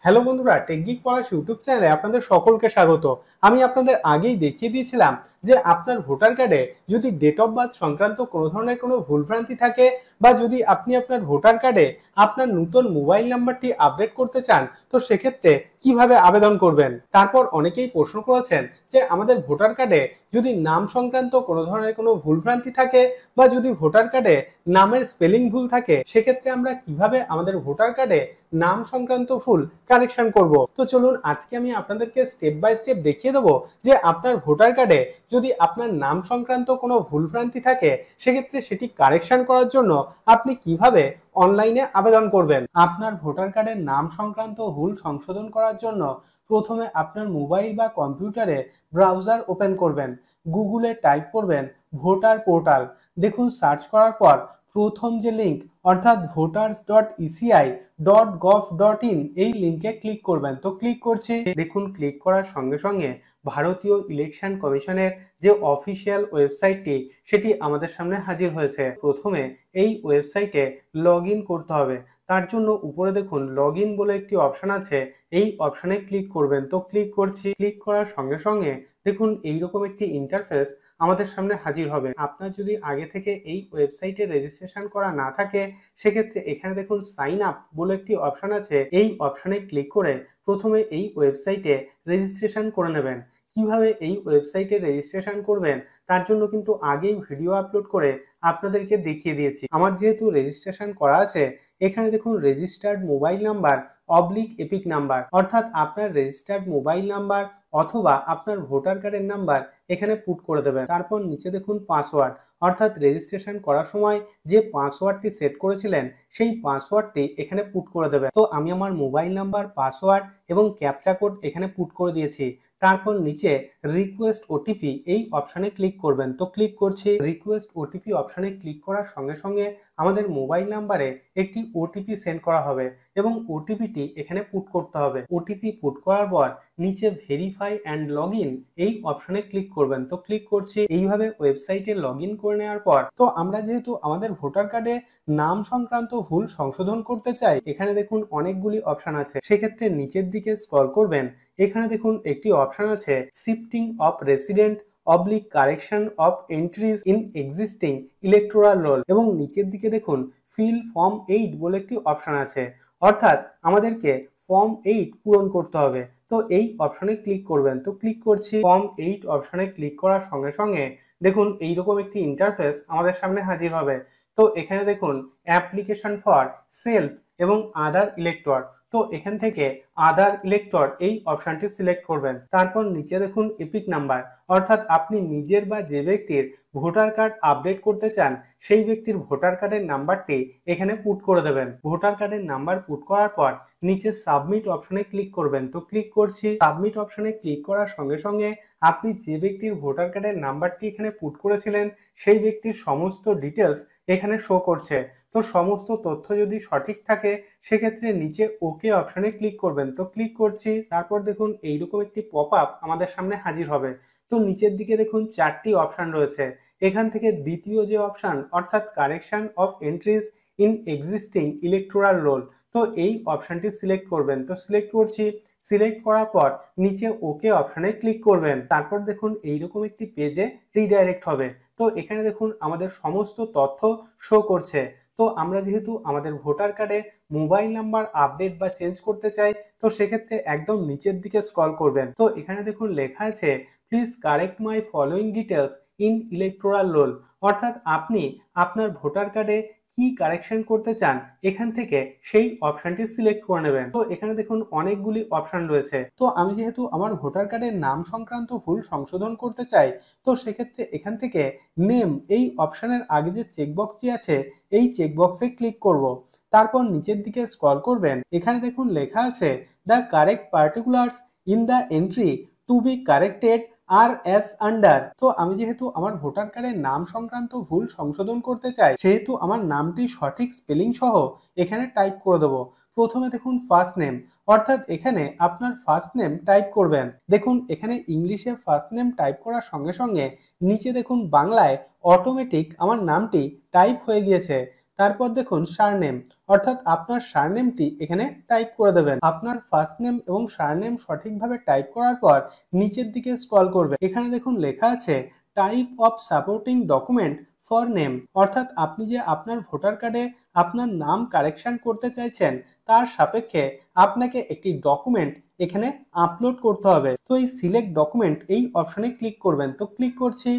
Hello বন্ধুরা, টেকগিক পলাশ YouTube চ্যানেলে আপনাদের সকলকে স্বাগত। আমি আপনাদের আগেই দেখিয়ে দিয়েছিলাম যে আপনার ভোটার কার্ডে যদি ডেট অফ বার্থ সংক্রান্ত কোনো ধরনের কোনো ভুলভ্রান্তি থাকে বা যদি আপনি আপনার ভোটার কার্ডে আপনার নতুন মোবাইল নাম্বারটি আপডেট করতে চান, তো সেক্ষেত্রে কিভাবে আবেদন করবেন। তারপর অনেকেই প্রশ্ন করেছেন যে আমাদের ভোটার কার্ডে যদি নাম সংক্রান্ত কোনো ধরনের কোনো ভুলভ্রান্তি থাকে বা যদি ভোটার কার্ডে নামের স্পেলিং ভুল থাকে, সেক্ষেত্রে আমরা কিভাবে আমাদের ভোটার কার্ডে নাম সংক্রান্ত ভুল কারেকশন করব। তো চলুন আজকে আমি আপনাদেরকে স্টেপ বাই স্টেপ দেখিয়ে দেবো যে আপনার ভোটার কার্ডে যদি আপনার নাম সংক্রান্ত কোনো ভুলভ্রান্তি থাকে, সেক্ষেত্রে সেটি কারেকশন করার জন্য আপনি কিভাবে অনলাইনে আবেদন করবেন। আপনার ভোটার কার্ডের নাম সংক্রান্ত ভুল সংশোধন করার জন্য প্রথমে আপনার মোবাইল বা কম্পিউটারে ব্রাউজার ওপেন করবেন, গুগলে টাইপ করবেন ভোটার পোর্টাল। দেখুন সার্চ করার পর প্রথম যে লিঙ্ক অর্থাৎ voters.eci.gov.in এই লিঙ্কে ক্লিক করবেন। তো ক্লিক করছি, দেখুন ক্লিক করার সঙ্গে সঙ্গে ভারতীয় ইলেকশন কমিশনের যে অফিসিয়াল ওয়েবসাইটটি সেটি আমাদের সামনে হাজির হয়েছে। প্রথমে এই ওয়েবসাইটে লগ ইন করতে হবে। তার জন্য উপরে দেখুন লগ ইন বলে একটি অপশন আছে, এই অপশনে ক্লিক করবেন। তো ক্লিক করছি, ক্লিক করার সঙ্গে সঙ্গে দেখুন এইরকম একটি ইন্টারফেস আমাদের সামনে হাজির হবে। আপনার যদি আগে থেকে এই ওয়েবসাইটে রেজিস্ট্রেশন করা না থাকে, সেক্ষেত্রে এখানে দেখুন সাইন আপ বলে একটি অপশন আছে, এই অপশনে ক্লিক করে প্রথমে এই ওয়েবসাইটে রেজিস্ট্রেশন করে নেবেন। কিভাবে এই ওয়েবসাইটে রেজিস্ট্রেশন করবেন তার জন্য কিন্তু আগেই ভিডিও আপলোড করে আপনাদেরকে দেখিয়ে দিয়েছি। আমার যেহেতু রেজিস্ট্রেশন করা আছে, এখানে দেখুন registered mobile number oblique epic number, অর্থাৎ আপনার রেজিস্টার্ড মোবাইল নাম্বার অথবা আপনার ভোটার কার্ডের নাম্বার এখানে পুট করে দেবেন। তারপর নিচে দেখুন পাসওয়ার্ড, অর্থাৎ রেজিস্ট্রেশন করার সময় যে পাসওয়ার্ডটি সেট করেছিলেন সেই পাসওয়ার্ডটি এখানে পুট করে দেবেন। তো আমি আমার মোবাইল নাম্বার, পাসওয়ার্ড এবং ক্যাপচা কোড এখানে পুট করে দিয়েছি। তারপর নিচে রিকোয়েস্ট ওটিপি এই অপশানে ক্লিক করবেন। তো ক্লিক করছি, রিকোয়েস্ট ওটিপি অপশানে ক্লিক করার সঙ্গে সঙ্গে আমাদের মোবাইল নাম্বারে একটি ওটিপি সেন্ড করা হবে এবং ওটিপিটি এখানে পুট করতে হবে। ওটিপি পুট করার পর নিচে ভেরিফাই অ্যান্ড লগ ইন এই অপশনে ক্লিক করবেন। তো ক্লিক করছি, এইভাবে ওয়েবসাইটে লগ ইন করে নেওয়ার পর তো আমরা যেহেতু আমাদের ভোটার কার্ডে নাম সংক্রান্ত ভুল সংশোধন করতে চাই, এখানে দেখুন অনেকগুলি অপশন আছে। সেক্ষেত্রে নিচের দিকে স্ক্রল করবেন, এখানে দেখুন একটি অপশন আছে shifting of resident oblique correction of entries in existing electoral role এবং নিচের দিকে দেখুন ফিল ফর্ম 8 বলে একটি অপশন আছে, অর্থাৎ আমাদেরকে ফর্ম 8 পূরণ করতে হবে। তো এই অপশনে ক্লিক করবেন। তো ক্লিক করছি, ফর্ম 8 অপশনে ক্লিক করার সঙ্গে সঙ্গে দেখুন এইরকম একটি ইন্টারফেস আমাদের সামনে হাজির হবে। তো এখানে দেখুন অ্যাপ্লিকেশন ফর সেলফ এবং আদার ইলেক্টর, তো এখান থেকে আদার ইলেক্টর এই অপশনটি সিলেক্ট করবেন। তারপর নিচে দেখুন এপিক নাম্বার, অর্থাৎ আপনি নিজের বা যে ব্যক্তির ভোটার কার্ড আপডেট করতে চান সেই ব্যক্তির ভোটার কার্ডের নাম্বারটি এখানে পুট করে দেবেন। ভোটার কার্ডের নাম্বার পুট করার পর নিচে সাবমিট অপশনে ক্লিক করবেন। তো ক্লিক করছি, সাবমিট অপশনে ক্লিক করার সঙ্গে সঙ্গে আপনি যে ব্যক্তির ভোটার কার্ডের নাম্বারটি এখানে পুট করেছিলেন সেই ব্যক্তির সমস্ত ডিটেলস এখানে শো করছে। তো সমস্ত তথ্য যদি সঠিক থাকে সেক্ষেত্রে নিচে ওকে অপশনে ক্লিক করবেন। তো ক্লিক করছি, তারপর দেখুন এইরকম একটি পপ আপ আমাদের সামনে হাজির হবে। তো নিচের দিকে দেখুন 4টি অপশন রয়েছে, এখান থেকে দ্বিতীয় যে অপশন অর্থাৎ correction of entries in existing electoral role, তো এই অপশনটি সিলেক্ট করবেন। তো সিলেক্ট করছি, সিলেক্ট করার পর নিচে ওকে অপশনে ক্লিক করবেন। তারপর দেখুন এইরকম একটি পেজে রিডাইরেক্ট হবে। তো এখানে দেখুন আমাদের সমস্ত তথ্য শো করছে। তো আমরা যেহেতু আমাদের ভোটার কার্ডে মোবাইল নাম্বার আপডেট বা চেঞ্জ করতে চাই, তো সেক্ষেত্রে একদম নিচের দিকে স্ক্রল করবেন। তো এখানে দেখুন লেখা আছে please correct my following details in electoral role, অর্থাৎ আপনি আপনার ভোটার কার্ডে কি কারেকশন করতে চান এখান থেকে সেই অপশনটি সিলেক্ট করে নেবেন। তো এখানে দেখুন অনেকগুলি অপশন রয়েছে। তো আমি যেহেতু আমার ভোটার কার্ডের নাম সংক্রান্ত ভুল সংশোধন করতে চাই, তো সেক্ষেত্রে এখান থেকে নেম এই অপশনের আগে যে চেকবক্সটি আছে এই চেকবক্সে ক্লিক করব। তারপর নিচের দিকে স্ক্রল করবেন, এখানে দেখুন লেখা আছে the correct particulars in the entry to be corrected are as under. তো আমি যেহেতু আমার ভোটার কার্ডের নাম সংক্রান্ত ভুল সংশোধন করতে চাই, সেহেতু আমার নামটি সঠিক স্পেলিং সহ এখানে টাইপ করে দেবো। প্রথমে দেখুন ফার্স্ট নেম, অর্থাৎ এখানে আপনার ফার্স্ট নেম টাইপ করবেন। দেখুন এখানে ইংলিশে ফার্স্ট নেম টাইপ করার সঙ্গে সঙ্গে নিচে দেখুন বাংলায় অটোমেটিক আমার নামটি টাইপ হয়ে গিয়েছে। তারপর দেখুন সারনেম, অর্থাৎ আপনার সারনেমটি এখানে টাইপ করে দেবেন। আপনার ফার্স্ট নেম এবং সারনেম সঠিকভাবে টাইপ করার পর নিচের দিকে স্ক্রল করবেন। এখানে দেখুন লেখা আছে type of supporting document for name, অর্থাৎ আপনি যে আপনার ভোটার কার্ডে আপনার নাম কারেকশন করতে চাইছেন তার সাপেক্ষে আপনাকে একটি ডকুমেন্ট এখানে আপলোড করতে হবে। তো এই সিলেক্ট ডকুমেন্ট এই অপশনে ক্লিক করবেন। তো ক্লিক করছি।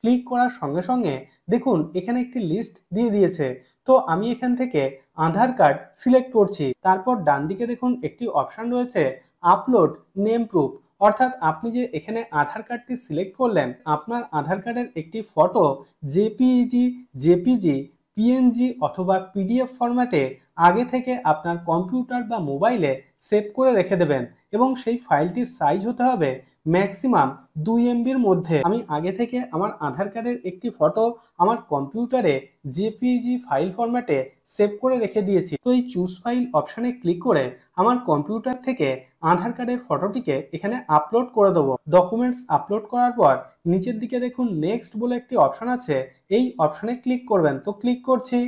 ক্লিক করার সঙ্গে সঙ্গে দেখুন এখানে একটি লিস্ট দিয়ে দিয়েছে। তো আমি এখান থেকে আধার কার্ড সিলেক্ট করছি। তারপর ডান দিকে দেখুন একটি অপশন রয়েছে আপলোড নেম প্রুফ, অর্থাৎ আপনি যে এখানে আধার কার্ডটি সিলেক্ট করলেন আপনার আধার কার্ডের একটি ফটো জেপিজি পিএনজি অথবা পিডিএফ ফরম্যাটে আগে থেকে আপনার কম্পিউটার বা মোবাইলে সেভ করে রেখে দেবেন এবং সেই ফাইলটির সাইজ হতে হবে ম্যাক্সিমাম 2 MBর মধ্যে। আমি আগে থেকে আমার আধার কার্ডের একটি ফটো আমার কম্পিউটারে জেপিজি ফাইল ফরম্যাটে সেভ করে রেখে দিয়েছি। তো এই চুজ ফাইল অপশনে ক্লিক করে আমার কম্পিউটার থেকে আধার কার্ডের ফটোটিকে এখানে আপলোড করে দেবো। ডকুমেন্টস আপলোড করার পর নিচের দিকে দেখুন নেক্সট বলে একটি অপশন আছে, এই অপশনে ক্লিক করবেন। তো ক্লিক করছি।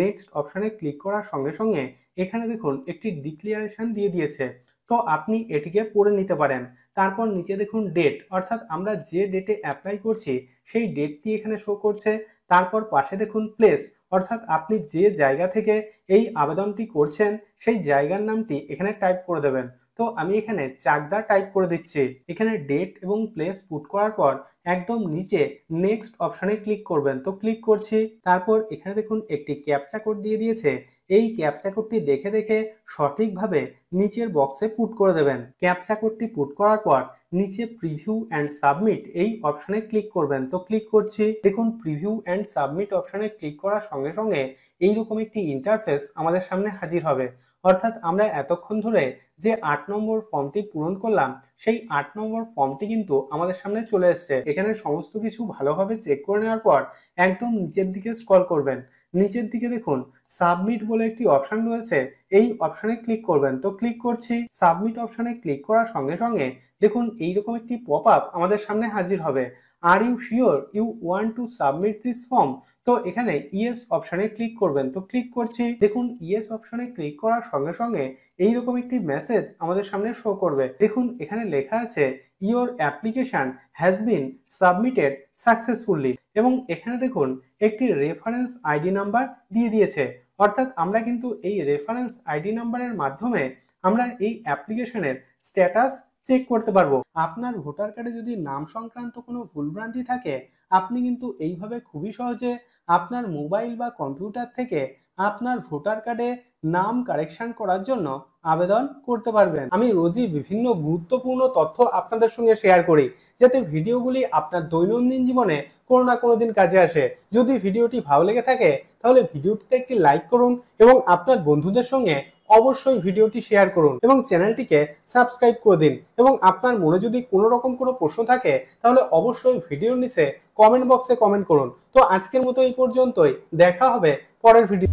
নেক্সট অপশনে ক্লিক করার সঙ্গে সঙ্গে এখানে দেখুন একটি ডিক্লারেশন দিয়ে দিয়েছে, তো আপনি এটিকে পড়ে নিতে পারেন। তারপর নিচে দেখুন ডেট, অর্থাৎ আমরা যে ডেটে অ্যাপ্লাই করছি সেই ডেটটি এখানে শো করছে। তারপর পাশে দেখুন প্লেস, অর্থাৎ আপনি যে জায়গা থেকে এই আবেদনটি করছেন সেই জায়গার নামটি এখানে টাইপ করে দেবেন। তো আমি এখানে চাকদা টাইপ করে দিচ্ছি। এখানে ডেট এবং প্লেস পুট করার পর একদম নিচে নেক্সট অপশনে ক্লিক করবেন। তো ক্লিক করছি। তারপর এখানে দেখুন একটি ক্যাপচা কোড দিয়ে দিয়েছে, এই ক্যাপচা কোডটি দেখে দেখে সঠিকভাবে নিচের বক্সে পুট করে দেবেন। ক্যাপচা কোডটি পুট করার পর নিচে প্রিভিউ অ্যান্ড সাবমিট এই অপশনে ক্লিক করবেন। তো ক্লিক করছি। দেখুন প্রিভিউ অ্যান্ড সাবমিট অপশনে ক্লিক করার সঙ্গে সঙ্গে এইরকম একটি ইন্টারফেস আমাদের সামনে হাজির হবে, অর্থাৎ আমরা এতক্ষণ ধরে যে 8 নম্বর ফর্মটি পূরণ করলাম সেই 8 নম্বর ফর্মটি কিন্তু আমাদের সামনে চলে এসেছে। এখানে সমস্ত কিছু ভালোভাবে চেক করে নেওয়ার পর একদম নিচের দিকে স্ক্রল করবেন। নিচের দিকে দেখুন সাবমিট বলে একটি অপশন রয়েছে, এই অপশনে ক্লিক করবেন। তো ক্লিক করছি। সাবমিট অপশনে ক্লিক করার সঙ্গে সঙ্গে দেখুন এইরকম একটি পপ আপ আমাদের সামনে হাজির হবে, are you sure you want to submit this form. তো এখানে ইয়েস অপশনে ক্লিক করবেন। তো ক্লিক করছি। দেখুন ইয়েস অপশনে ক্লিক করার সঙ্গে সঙ্গে এইরকম একটি মেসেজ আমাদের সামনে শো করবে। দেখুন এখানে লেখা আছে your application has been submitted successfully এবং এখানে দেখুন একটি রেফারেন্স আইডি নাম্বার দিয়ে দিয়েছে, অর্থাৎ আমরা কিন্তু এই রেফারেন্স আইডি নাম্বারের মাধ্যমে আমরা এই অ্যাপ্লিকেশনের স্ট্যাটাস চেক করতে পারবো। আপনার ভোটার কার্ডে যদি নাম সংক্রান্ত কোনো ভুলভ্রান্তি থাকে আপনি কিন্তু এইভাবে খুবই সহজে আপনার মোবাইল বা কম্পিউটার থেকে আপনার ভোটার কার্ডে নাম কারেকশন করার জন্য আবেদন করতে পারবেন। আমি রোজই বিভিন্ন গুরুত্বপূর্ণ তথ্য আপনাদের সঙ্গে শেয়ার করি যাতে ভিডিওগুলি আপনার দৈনন্দিন জীবনে কোনো না কোনো দিন কাজে আসে। যদি ভিডিওটি ভালো লেগে থাকে তাহলে ভিডিওটিতে একটি লাইক করুন এবং আপনার বন্ধুদের সঙ্গে অবশ্যই ভিডিওটি শেয়ার করুন এবং চ্যানেলটিকে সাবস্ক্রাইব করে দিন। এবং আপনার মনে যদি কোনো রকম কোনো প্রশ্ন থাকে তাহলে অবশ্যই ভিডিওর নিচে কমেন্ট বক্সে কমেন্ট করুন। তো আজকের মতো এই পর্যন্তই, দেখা হবে পরের ভিডিও।